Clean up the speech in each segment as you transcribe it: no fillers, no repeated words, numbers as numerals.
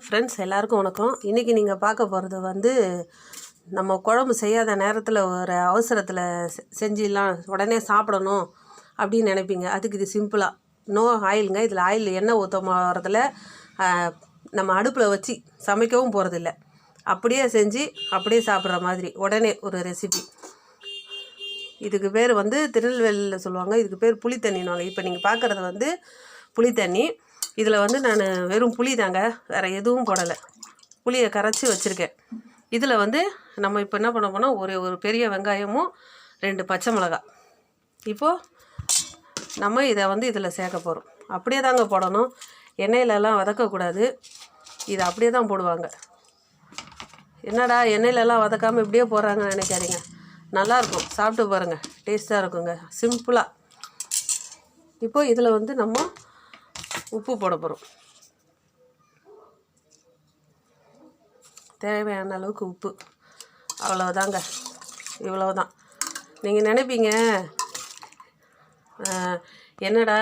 Friends, எல்லாருக்கும் வணக்கம். இன்றைக்கி நீங்கள் பார்க்க போகிறது வந்து நம்ம குழம்பு செய்யாத நேரத்தில் ஒரு அவசரத்தில் செஞ்சிடலாம், உடனே சாப்பிடணும் அப்படின்னு நினைப்பீங்க. அதுக்கு இது சிம்பிளாக நோ ஆயிலுங்க. இதில் ஆயில் எண்ணெய் ஊற்ற போகிறதில்ல, நம்ம அடுப்பில் வச்சு சமைக்கவும் போகிறதில்ல. அப்படியே செஞ்சு அப்படியே சாப்பிட்ற மாதிரி உடனே ஒரு ரெசிபி. இதுக்கு பேர் வந்து திருநெல்வேலியில் சொல்லுவாங்க, இதுக்கு பேர் புளி தண்ணின்னு. இப்போ நீங்கள் பார்க்குறது வந்து புளி தண்ணி. இதில் வந்து நான் வெறும் புளி தாங்க, வேறு எதுவும் போடலை. புளியை கரைச்சி வச்சுருக்கேன். இதில் வந்து நம்ம இப்போ என்ன பண்ண போனால் ஒரு பெரிய வெங்காயமும் 2 பச்சை மிளகாய். இப்போது நம்ம இதை வந்து இதில் சேர்க்க போகிறோம். அப்படியே தாங்க போடணும், எண்ணெயிலலாம் வதக்கக்கூடாது. இதை அப்படியே தான் போடுவாங்க. என்னடா எண்ணெயிலலாம் வதக்காமல் இப்படியே போடுறாங்கன்னு நினைக்காதீங்க, நல்லாயிருக்கும், சாப்பிட்டு பாருங்கள், டேஸ்ட்டாக இருக்குங்க, சிம்பிளாக. இப்போது இதில் வந்து நம்ம உப்பு போட போகிறோம். தேவையான அளவுக்கு உப்பு, அவ்வளோதாங்க, இவ்வளோதான். நீங்கள் நினைப்பீங்க, என்னடா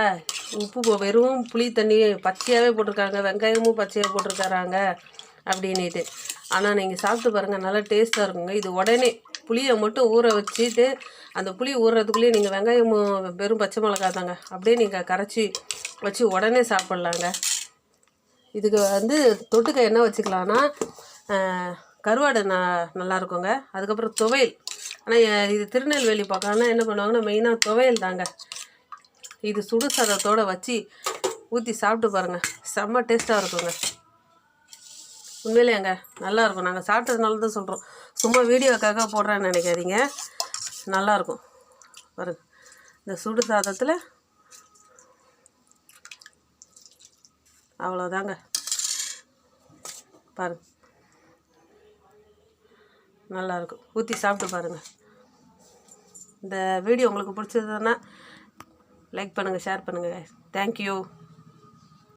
உப்பு வெறும் புளி தண்ணி பச்சையாகவே போட்டிருக்காங்க, வெங்காயமும் பச்சையாக போட்டிருக்காராங்க அப்படின்ட்டு. ஆனால் நீங்கள் சாப்பிட்டு பாருங்கள், நல்லா டேஸ்ட்டாக இருக்குங்க. இது உடனே புளியை மட்டும் ஊற வச்சுட்டு அந்த புளி ஊறுறதுக்குள்ளேயே நீங்கள் வெங்காயமும் வெறும் பச்சை மிளகா தாங்க அப்படியே நீங்கள் கரைச்சி வச்சு உடனே சாப்பிட்லாங்க. இதுக்கு வந்து தொட்டுக்க என்ன வச்சுக்கலான்னா, கருவாடு நல்லா இருக்குங்க. அதுக்கப்புறம் துவையல். ஆனால் இது திருநெல்வேலி பக்கம்னா என்ன பண்ணுவாங்கன்னா மெயினாக துவையல் தாங்க. இது சுடு சாதத்தோடு வச்சு ஊற்றி சாப்பிட்டு பாருங்கள், செம்ம டேஸ்ட்டாக இருக்குங்க. உண்மையிலேங்க நல்லாயிருக்கும். நாங்கள் சாப்பிட்டதுனால தான் சொல்கிறோம், சும்மா வீடியோக்காக போடுறேன்னு நினைக்காதீங்க, நல்லாயிருக்கும் பாருங்க. இந்த சுடு சாதத்தில் அவ்வளோதாங்க, பாருங்க, நல்லாயிருக்கும். ஊற்றி சாப்பிட்டு பாருங்கள். இந்த வீடியோ உங்களுக்கு பிடிச்சதுன்னா லைக் பண்ணுங்கள், ஷேர் பண்ணுங்கள். தேங்க்யூ.